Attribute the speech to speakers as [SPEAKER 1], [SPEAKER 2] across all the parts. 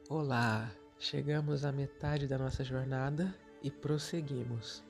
[SPEAKER 1] Olá, chegamos à metade da nossa jornada e prosseguimos.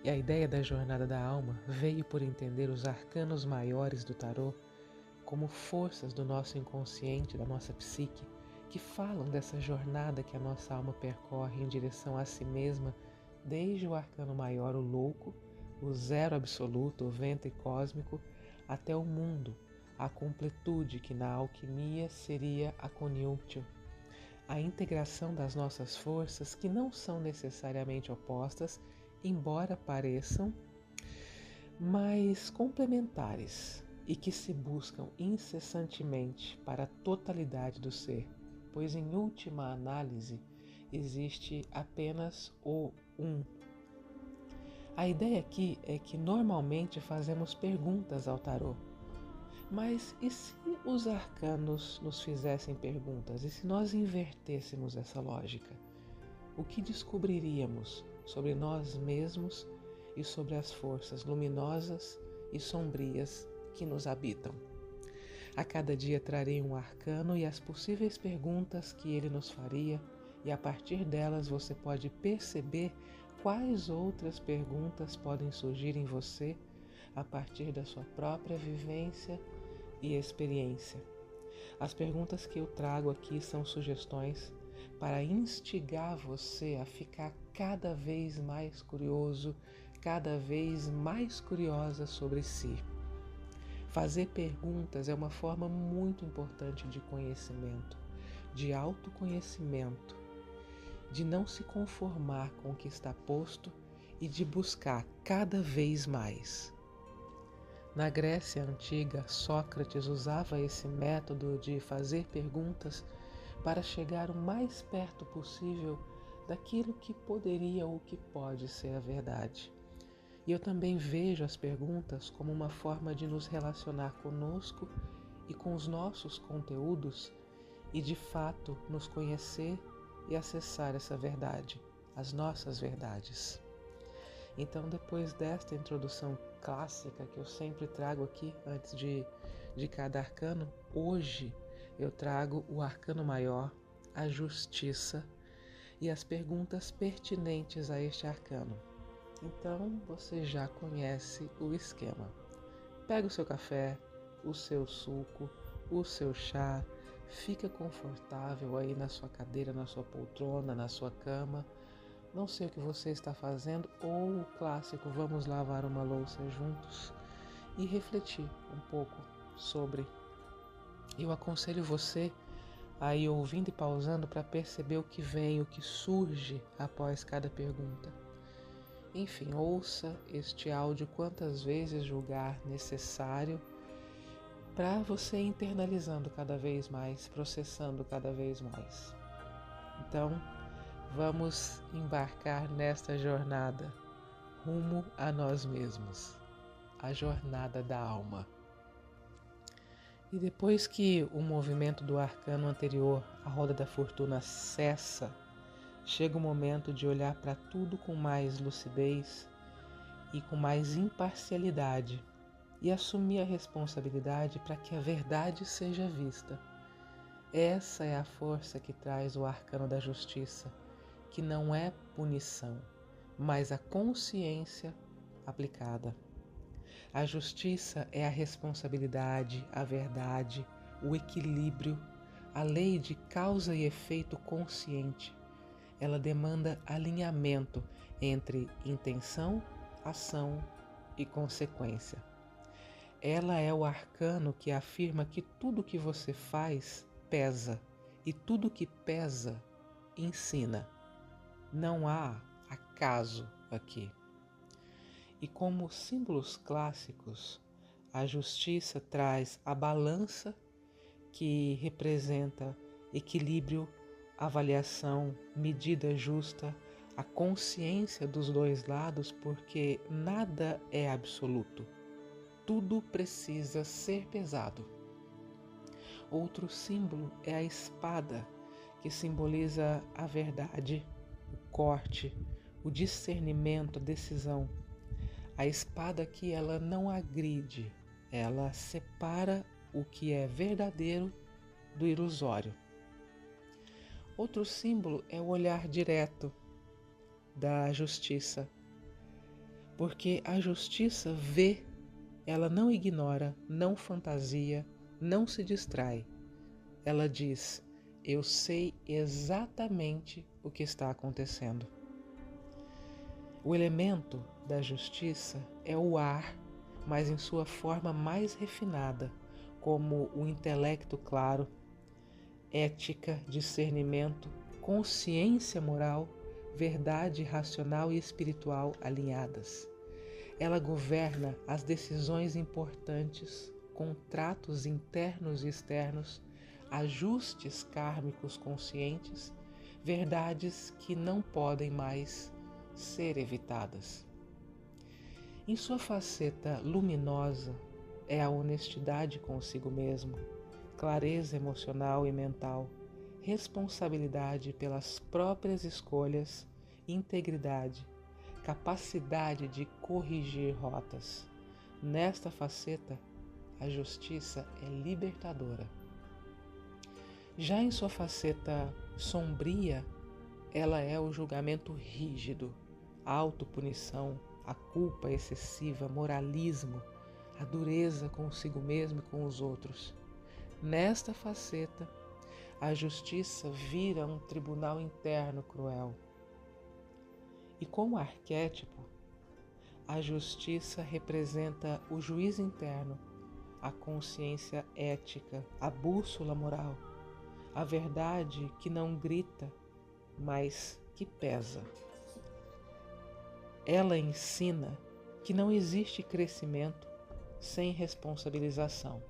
[SPEAKER 1] E a ideia da jornada da alma veio por entender os arcanos maiores do tarô como forças do nosso inconsciente, da nossa psique, que falam dessa jornada que a nossa alma percorre em direção a si mesma, desde o arcano maior, o louco, o zero absoluto, o ventre cósmico, até o mundo, a completude que na alquimia seria a conjunction, a integração das nossas forças que não são necessariamente opostas, embora pareçam, mas complementares e que se buscam incessantemente para a totalidade do ser, pois em última análise existe apenas o um. A ideia aqui é que normalmente fazemos perguntas ao tarô. Mas e se os arcanos nos fizessem perguntas? E se nós invertêssemos essa lógica? O que descobriríamos sobre nós mesmos e sobre as forças luminosas e sombrias que nos habitam? A cada dia trarei um arcano e as possíveis perguntas que ele nos faria, e a partir delas você pode perceber quais outras perguntas podem surgir em você a partir da sua própria vivência e experiência. As perguntas que eu trago aqui são sugestões para instigar você a ficar cada vez mais curioso, cada vez mais curiosa sobre si. Fazer perguntas é uma forma muito importante de conhecimento, de autoconhecimento, de não se conformar com o que está posto e de buscar cada vez mais. Na Grécia Antiga, Sócrates usava esse método de fazer perguntas para chegar o mais perto possível daquilo que poderia ou que pode ser a verdade. E eu também vejo as perguntas como uma forma de nos relacionar conosco e com os nossos conteúdos e, de fato, nos conhecer e acessar essa verdade, as nossas verdades. Então, depois desta introdução clássica que eu sempre trago aqui antes de cada arcano, hoje eu trago o arcano maior, a justiça e as perguntas pertinentes a este arcano. Então, você já conhece o esquema. Pega o seu café, o seu suco, o seu chá, fica confortável aí na sua cadeira, na sua poltrona, na sua cama. Não sei o que você está fazendo, ou o clássico vamos lavar uma louça juntos e refletir um pouco sobre. Eu aconselho você a ir ouvindo e pausando para perceber o que vem, o que surge após cada pergunta. Enfim, ouça este áudio quantas vezes julgar necessário para você ir internalizando cada vez mais, processando cada vez mais. Então, vamos embarcar nesta jornada rumo a nós mesmos, a jornada da alma. E depois que o movimento do arcano anterior, a roda da fortuna, cessa, chega o momento de olhar para tudo com mais lucidez e com mais imparcialidade e assumir a responsabilidade para que a verdade seja vista. Essa é a força que traz o arcano da justiça, que não é punição, mas a consciência aplicada. A justiça é a responsabilidade, a verdade, o equilíbrio, a lei de causa e efeito consciente. Ela demanda alinhamento entre intenção, ação e consequência. Ela é o arcano que afirma que tudo que você faz pesa e tudo que pesa ensina. Não há acaso aqui. E como símbolos clássicos, a justiça traz a balança, que representa equilíbrio, avaliação, medida justa, a consciência dos dois lados, porque nada é absoluto. Tudo precisa ser pesado. Outro símbolo é a espada, que simboliza a verdade, o corte, o discernimento, a decisão. A espada aqui, ela não agride, ela separa o que é verdadeiro do ilusório. Outro símbolo é o olhar direto da justiça, porque a justiça vê, ela não ignora, não fantasia, não se distrai. Ela diz: eu sei exatamente o que está acontecendo. O elemento da justiça é o ar, mas em sua forma mais refinada, como o intelecto claro, ética, discernimento, consciência moral, verdade racional e espiritual alinhadas. Ela governa as decisões importantes, contratos internos e externos, ajustes kármicos conscientes, verdades que não podem mais ser evitadas. Em sua faceta luminosa é a honestidade consigo mesmo, clareza emocional e mental, responsabilidade pelas próprias escolhas, integridade, capacidade de corrigir rotas. Nesta faceta, a justiça é libertadora. Já em sua faceta sombria, ela é o julgamento rígido, a autopunição, a culpa excessiva, moralismo, a dureza consigo mesmo e com os outros. Nesta faceta, a justiça vira um tribunal interno cruel. E como arquétipo, a justiça representa o juiz interno, a consciência ética, a bússola moral, a verdade que não grita, mas que pesa. Ela ensina que não existe crescimento sem responsabilização.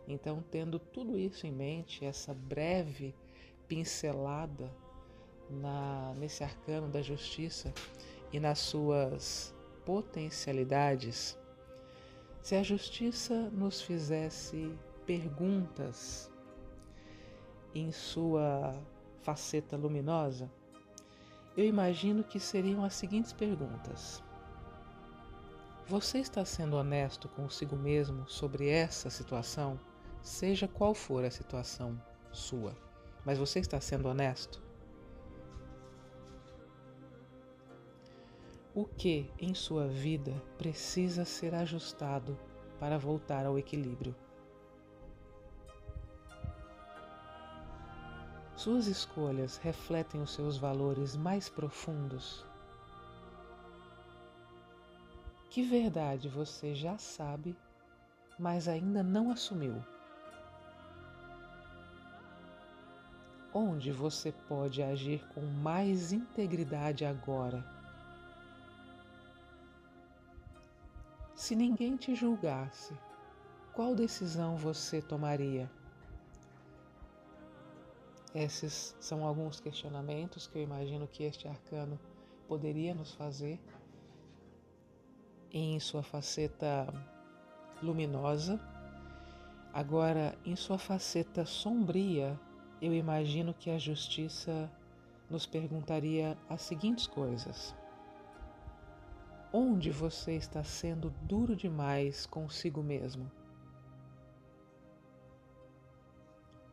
[SPEAKER 1] Então, tendo tudo isso em mente, essa breve pincelada nesse arcano da justiça e nas suas potencialidades, se a justiça nos fizesse perguntas em sua faceta luminosa, eu imagino que seriam as seguintes perguntas. Você está sendo honesto consigo mesmo sobre essa situação? Seja qual for a situação sua, mas você está sendo honesto? O que em sua vida precisa ser ajustado para voltar ao equilíbrio? Suas escolhas refletem os seus valores mais profundos? Que verdade você já sabe, mas ainda não assumiu? Onde você pode agir com mais integridade agora? Se ninguém te julgasse, qual decisão você tomaria? Esses são alguns questionamentos que eu imagino que este arcano poderia nos fazer em sua faceta luminosa. Agora, em sua faceta sombria, eu imagino que a justiça nos perguntaria as seguintes coisas. Onde você está sendo duro demais consigo mesmo?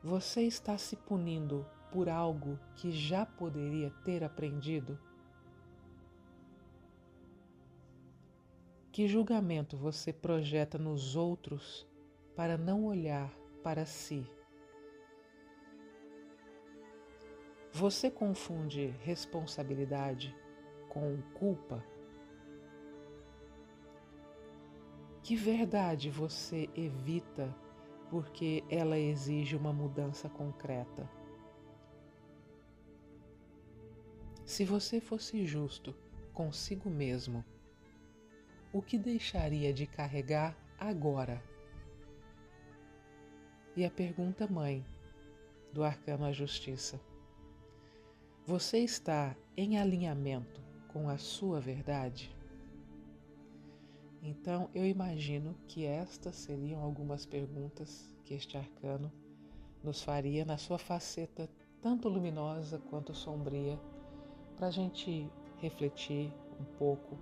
[SPEAKER 1] Você está se punindo por algo que já poderia ter aprendido? Que julgamento você projeta nos outros para não olhar para si? Você confunde responsabilidade com culpa? Que verdade você evita porque ela exige uma mudança concreta? Se você fosse justo consigo mesmo, o que deixaria de carregar agora? E a pergunta mãe do arcano à justiça. Você está em alinhamento com a sua verdade? Então eu imagino que estas seriam algumas perguntas que este arcano nos faria na sua faceta tanto luminosa quanto sombria, para a gente refletir um pouco,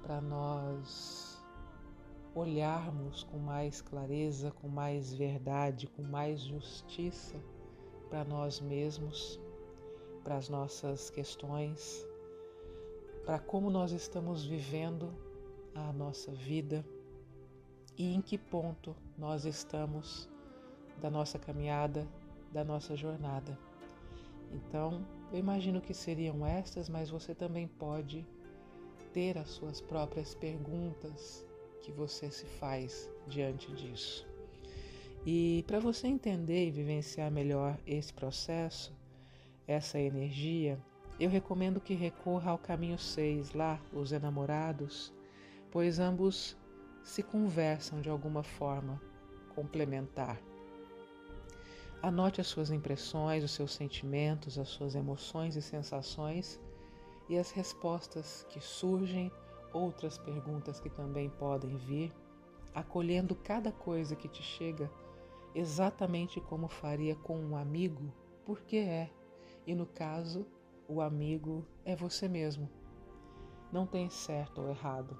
[SPEAKER 1] para nós olharmos com mais clareza, com mais verdade, com mais justiça para nós mesmos, para as nossas questões, para como nós estamos vivendo a nossa vida e em que ponto nós estamos da nossa caminhada, da nossa jornada. Então, eu imagino que seriam estas, mas você também pode ter as suas próprias perguntas que você se faz diante disso. E para você entender e vivenciar melhor esse processo, essa energia, eu recomendo que recorra ao caminho 6, lá, os enamorados, pois ambos se conversam de alguma forma complementar. Anote as suas impressões, os seus sentimentos, as suas emoções e sensações e as respostas que surgem, outras perguntas que também podem vir, acolhendo cada coisa que te chega exatamente como faria com um amigo, porque é, e no caso, o amigo é você mesmo. Não tem certo ou errado,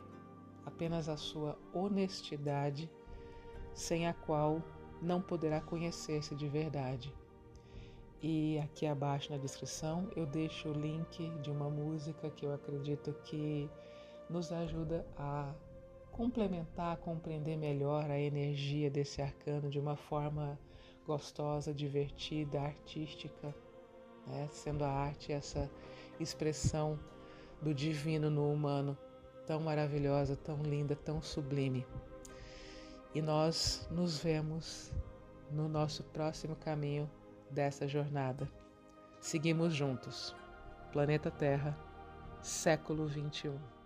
[SPEAKER 1] apenas a sua honestidade, sem a qual não poderá conhecer-se de verdade. E aqui abaixo na descrição eu deixo o link de uma música que eu acredito que nos ajuda a complementar, a compreender melhor a energia desse arcano de uma forma gostosa, divertida, artística, né? Sendo a arte essa expressão do divino no humano, tão maravilhosa, tão linda, tão sublime. E nós nos vemos no nosso próximo caminho dessa jornada. Seguimos juntos. Planeta Terra, século 21.